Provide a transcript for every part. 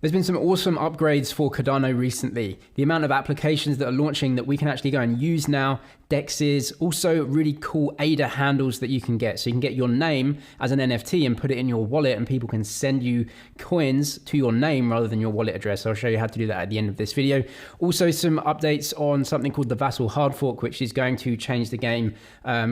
There's been some awesome upgrades for Cardano recently. The amount of applications that are launching that we can actually go and use now, DEXs, also really cool ADA handles that you can get. So you can get your name as an NFT and put it in your wallet and people can send you coins to your name rather than your wallet address. I'll show you how to do that at the end of this video. Also some updates on something called the Vasil hard fork, which is going to change the game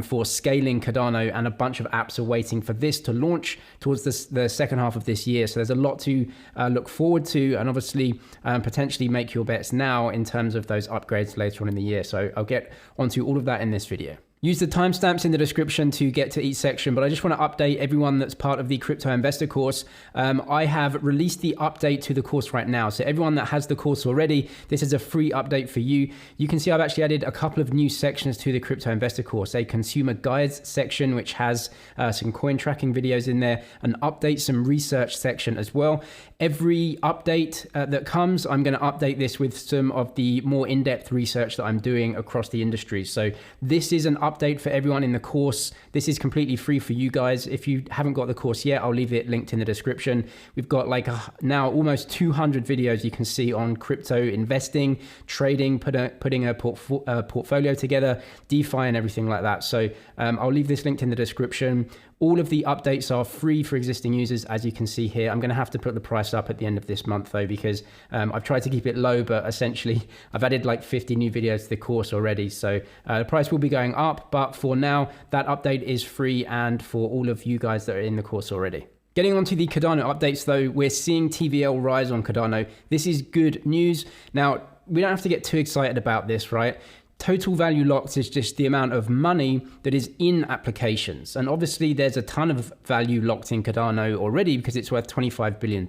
for scaling Cardano, and a bunch of apps are waiting for this to launch towards the second half of this year. So there's a lot to look forward to, and obviously potentially make your bets now in terms of those upgrades later on in the year. So I'll get onto all of that in this video. Use the timestamps in the description to get to each section, but I just want to update everyone that's part of the Crypto Investor course. I have released the update to the course right now. So everyone that has the course already, this is a free update for you. You can see I've actually added a couple of new sections to the Crypto Investor course, a consumer guides section, which has some coin tracking videos in there, an update, some research section as well. Every update that comes, I'm going to update this with some of the more in-depth research that I'm doing across the industry. So this is an update for everyone in the course. This is completely free for you guys. If you haven't got the course yet, I'll leave it linked in the description. We've got like now almost 200 videos you can see on crypto investing, trading, putting a portfolio together, DeFi and everything like that. So I'll leave this linked in the description. All of the updates are free for existing users, as you can see here. I'm going to have to put the price up at the end of this month though, because I've tried to keep it low, but essentially I've added like 50 new videos to the course already. So the price will be going up, but for now, that update is free and for all of you guys that are in the course already. Getting onto the Cardano updates though, we're seeing TVL rise on Cardano. This is good news. Now, we don't have to get too excited about this, right? Total value locked is just the amount of money that is in applications. And obviously there's a ton of value locked in Cardano already because it's worth $25 billion.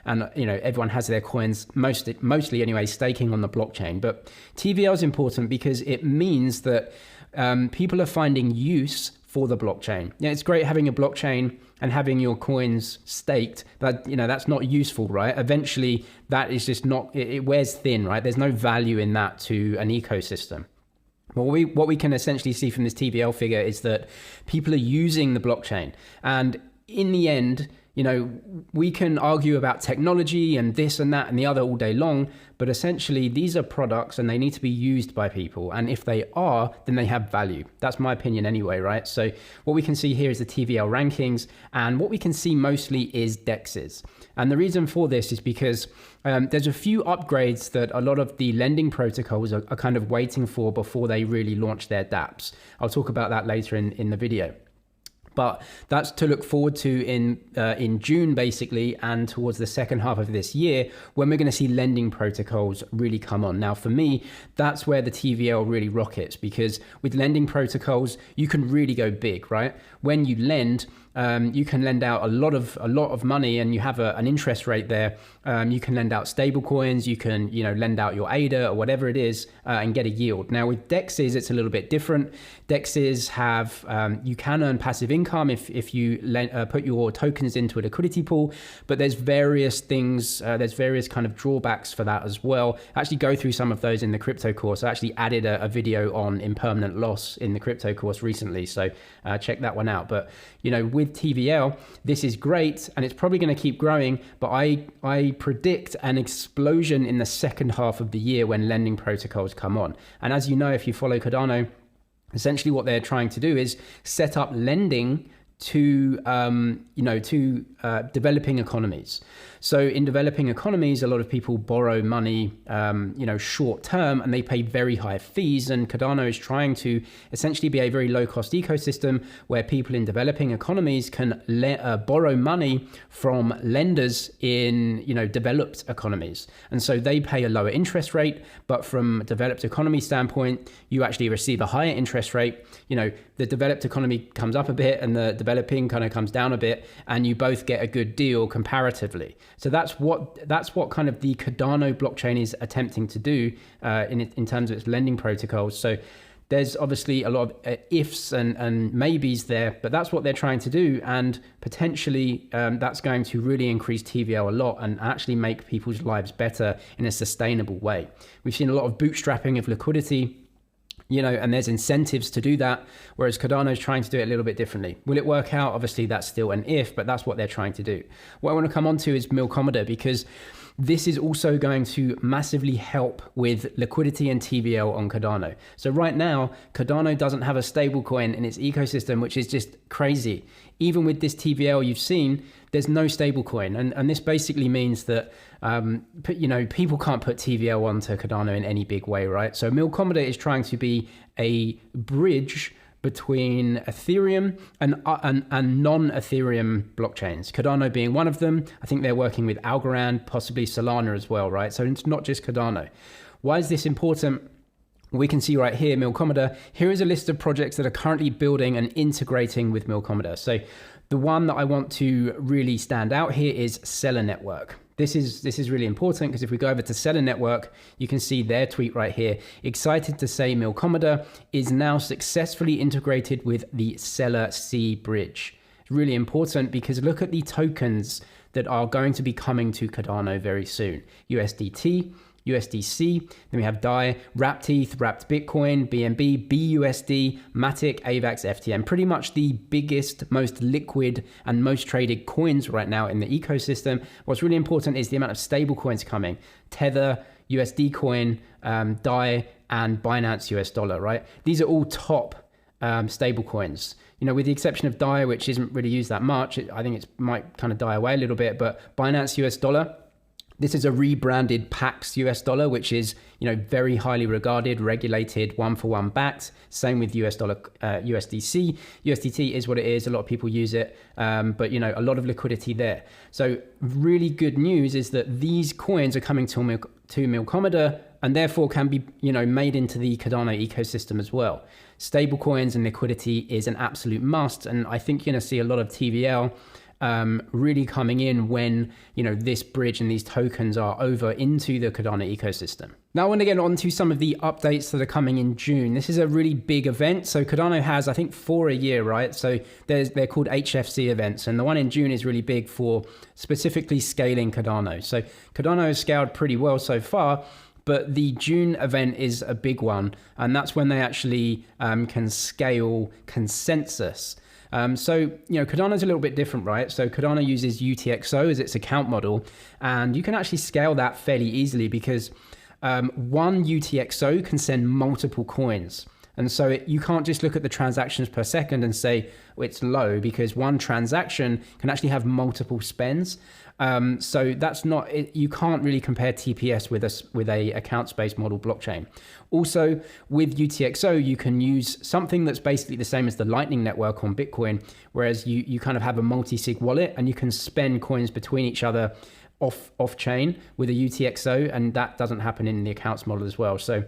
And you know, everyone has their coins, mostly anyway, staking on the blockchain. But TVL is important because it means that people are finding use for the blockchain. Yeah, it's great having a blockchain and having your coins staked, but you know, that's not useful, right? Eventually that is just not, it wears thin, right? There's no value in that to an ecosystem. Well, what we can essentially see from this TVL figure is that people are using the blockchain, and in the end, you know, we can argue about technology and this and that and the other all day long, but essentially these are products and they need to be used by people. And if they are, then they have value. That's my opinion anyway, right? So what we can see here is the TVL rankings, and what we can see mostly is DEXs. And the reason for this is because there's a few upgrades that a lot of the lending protocols are kind of waiting for before they really launch their dApps. I'll talk about that later in the video. But that's to look forward to in June, basically, and towards the second half of this year, when we're going to see lending protocols really come on. Now, for me, that's where the TVL really rockets, because with lending protocols, you can really go big, right? When you lend, you can lend out a lot of money, and you have an interest rate there. You can lend out stable coins, you can lend out your ADA or whatever it is, and get a yield. Now with DEXs, it's a little bit different. DEXs have you can earn passive income if you put your tokens into a liquidity pool, but there's various things, there's various kind of drawbacks for that as well. I actually go through some of those in the crypto course. I actually added a video on impermanent loss in the crypto course recently, so check that one out. But you know, with TVL, this is great, and it's probably going to keep growing, but I predict an explosion in the second half of the year when lending protocols come on. And as you know, if you follow Cardano, essentially what they're trying to do is set up lending to developing economies. So in developing economies, a lot of people borrow money, short term, and they pay very high fees. And Cardano is trying to essentially be a very low cost ecosystem where people in developing economies can borrow money from lenders in, developed economies. And so they pay a lower interest rate, but from a developed economy standpoint, you actually receive a higher interest rate. The developed economy comes up a bit and the developing kind of comes down a bit, and you both get a good deal comparatively. So that's what kind of the Cardano blockchain is attempting to do in terms of its lending protocols. So there's obviously a lot of ifs and maybes there, but that's what they're trying to do, and potentially that's going to really increase TVL a lot and actually make people's lives better in a sustainable way. We've seen a lot of bootstrapping of liquidity, and there's incentives to do that, whereas Cardano is trying to do it a little bit differently. Will it work out? Obviously, that's still an if, but that's what they're trying to do. What I want to come on to is Milcometer, because this is also going to massively help with liquidity and TVL on Cardano. So right now, Cardano doesn't have a stable coin in its ecosystem, which is just crazy. Even with this TVL you've seen, there's no stable coin. And this basically means that, people can't put TVL onto Cardano in any big way, right? So Milkomeda is trying to be a bridge between Ethereum and non-Ethereum blockchains, Cardano being one of them. I think they're working with Algorand, possibly Solana as well, right? So it's not just Cardano. Why is this important? We can see right here, Milkomeda. Here is a list of projects that are currently building and integrating with Milkomeda. So the one that I want to really stand out here is Seller Network. This is really important because if we go over to Seller Network, you can see their tweet right here. Excited to say Milkomeda is now successfully integrated with the Seller C bridge. It's really important because look at the tokens that are going to be coming to Cardano very soon. USDT, USDC, then we have DAI, Wrapped ETH, Wrapped Bitcoin, BNB, BUSD, Matic, AVAX, FTM. Pretty much the biggest, most liquid and most traded coins right now in the ecosystem. What's really important is the amount of stable coins coming. Tether, USD Coin, DAI, and Binance US Dollar, right? These are all top stable coins. With the exception of DAI, which isn't really used that much, I think it might kind of die away a little bit, but Binance US Dollar, this is a rebranded Pax US dollar, which is, very highly regarded, regulated, one-for-one backed. Same with US dollar, USDC. USDT is what it is. A lot of people use it, but a lot of liquidity there. So really good news is that these coins are coming to Milkomeda and therefore can be, made into the Cardano ecosystem as well. Stable coins and liquidity is an absolute must, and I think you're going to see a lot of TVL really coming in when this bridge and these tokens are over into the Cardano ecosystem. Now I want to get on to some of the updates that are coming in June. This is a really big event. So Cardano has, I think, 4 a year, right? So they're called HFC events, and the one in June is really big for specifically scaling Cardano. So Cardano has scaled pretty well so far, but the June event is a big one, and that's when they actually can scale consensus. Cardano is a little bit different, right? So Cardano uses UTXO as its account model, and you can actually scale that fairly easily because one UTXO can send multiple coins. And so you can't just look at the transactions per second and say it's low, because one transaction can actually have multiple spends. So that's not, you can't really compare TPS with a accounts-based model blockchain. Also, with UTXO, you can use something that's basically the same as the Lightning Network on Bitcoin, whereas you kind of have a multi-sig wallet and you can spend coins between each other off chain with a UTXO, and that doesn't happen in the accounts model as well. So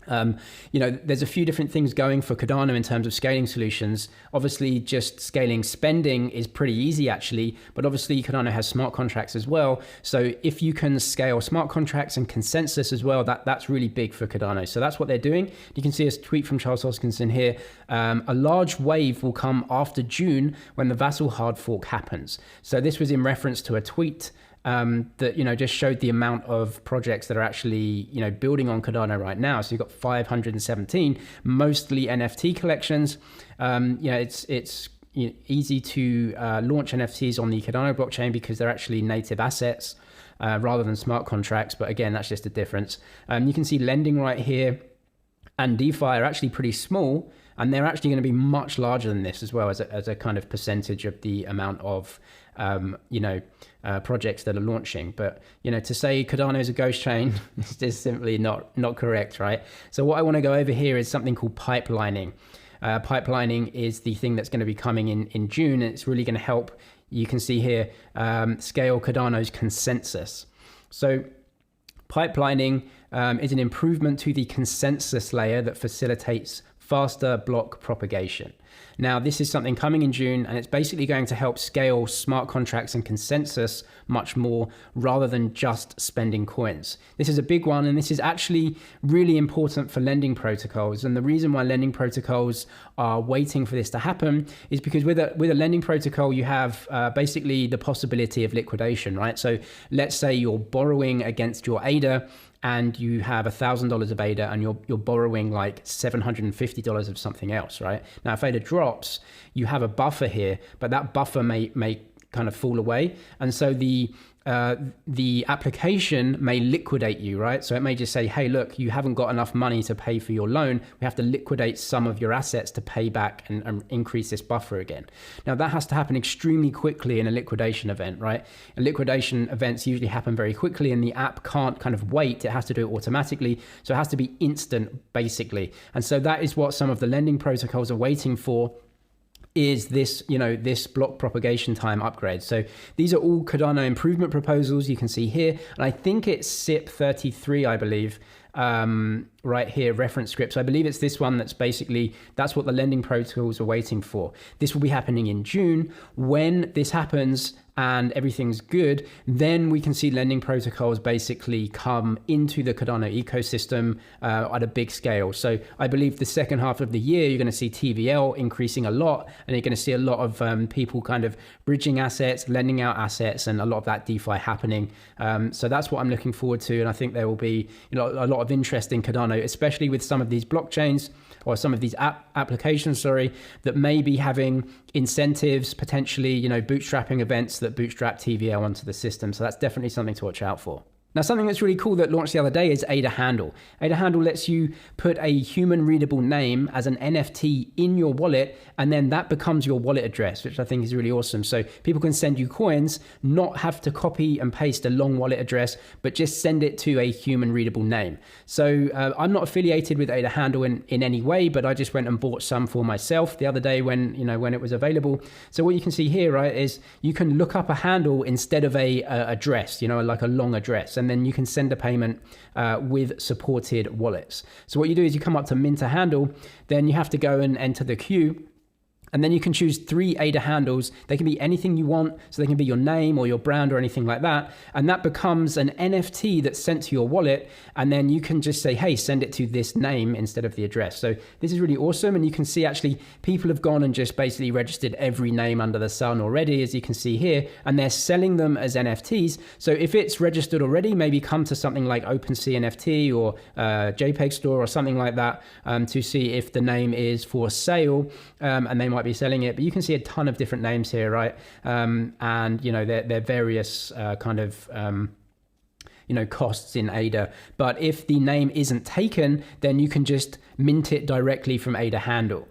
there's a few different things going for Cardano in terms of scaling solutions. Obviously, just scaling spending is pretty easy actually, but obviously Cardano has smart contracts as well. So if you can scale smart contracts and consensus as well, that's really big for Cardano. So that's what they're doing. You can see a tweet from Charles Hoskinson here. A large wave will come after June when the Vasil hard fork happens. So this was in reference to a tweet that just showed the amount of projects that are actually building on Cardano right now. So you've got 517, mostly NFT collections. It's easy to launch NFTs on the Cardano blockchain because they're actually native assets rather than smart contracts. But again, that's just a difference. You can see lending right here, and DeFi are actually pretty small, and they're actually going to be much larger than this as well as a kind of percentage of the amount of projects that are launching. But to say Cardano is a ghost chain is just simply not correct, right? So what I want to go over here is something called pipelining. Pipelining is the thing that's going to be coming in June, and it's really going to help, you can see here, scale Cardano's consensus. So pipelining is an improvement to the consensus layer that facilitates faster block propagation. Now, this is something coming in June, and it's basically going to help scale smart contracts and consensus much more rather than just spending coins. This is a big one, and this is actually really important for lending protocols. And the reason why lending protocols are waiting for this to happen is because with a lending protocol, you have basically the possibility of liquidation, right? So let's say you're borrowing against your ADA, and you have $1,000 of ADA, and you're borrowing like $750 of something else, right? Now, if ADA drops, you have a buffer here, but that buffer may kind of fall away. And so the application may liquidate you, right? So it may just say, hey, look, you haven't got enough money to pay for your loan. We have to liquidate some of your assets to pay back and increase this buffer again. Now that has to happen extremely quickly in a liquidation event, right? And liquidation events usually happen very quickly and the app can't kind of wait. It has to do it automatically. So it has to be instant, basically. And so that is what some of the lending protocols are waiting for, is this, this block propagation time upgrade. So these are all Cardano improvement proposals you can see here. And I think it's SIP 33, I believe, right here, reference script. So I believe it's this one that's what the lending protocols are waiting for. This will be happening in June. When this happens and everything's good, then we can see lending protocols basically come into the Cardano ecosystem at a big scale. So I believe the second half of the year, you're going to see TVL increasing a lot, and you're going to see a lot of people kind of bridging assets, lending out assets, and a lot of that DeFi happening. So that's what I'm looking forward to. And I think there will be a lot of interest in Cardano, especially with some of these blockchains or some of these applications, that may be having incentives, potentially, bootstrapping events that bootstrap TVL onto the system. So that's definitely something to watch out for. Now, something that's really cool that launched the other day is ADA Handle. ADA Handle lets you put a human readable name as an NFT in your wallet, and then that becomes your wallet address, which I think is really awesome. So people can send you coins, not have to copy and paste a long wallet address, but just send it to a human readable name. So I'm not affiliated with ADA Handle in any way, but I just went and bought some for myself the other day when it was available. So what you can see here, right, is you can look up a handle instead of a address, like a long address. And then you can send a payment with supported wallets. So what you do is you come up to mint a handle, then you have to go and enter the queue. And then you can choose 3 ADA handles. They can be anything you want. So they can be your name or your brand or anything like that. And that becomes an NFT that's sent to your wallet. And then you can just say, hey, send it to this name instead of the address. So this is really awesome. And you can see actually people have gone and just basically registered every name under the sun already, as you can see here. And they're selling them as NFTs. So if it's registered already, maybe come to something like OpenSea NFT or JPEG Store or something like that to see if the name is for sale. And they might be selling it, but you can see a ton of different names here, right? And they're various kind of costs in ADA. But if the name isn't taken, then you can just mint it directly from ADA Handle.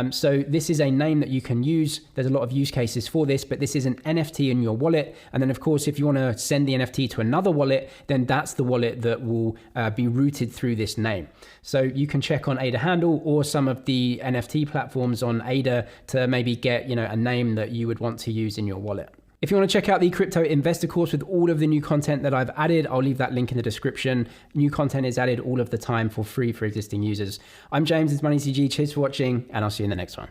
So this is a name that you can use. There's a lot of use cases for this, but this is an NFT in your wallet. And then of course, if you want to send the NFT to another wallet, then that's the wallet that will be routed through this name. So you can check on ADA Handle or some of the NFT platforms on ADA to maybe get, a name that you would want to use in your wallet. If you want to check out the crypto investor course with all of the new content that I've added, I'll leave that link in the description. New content is added all of the time for free for existing users. I'm James, it's MoneyCG. Cheers for watching, and I'll see you in the next one.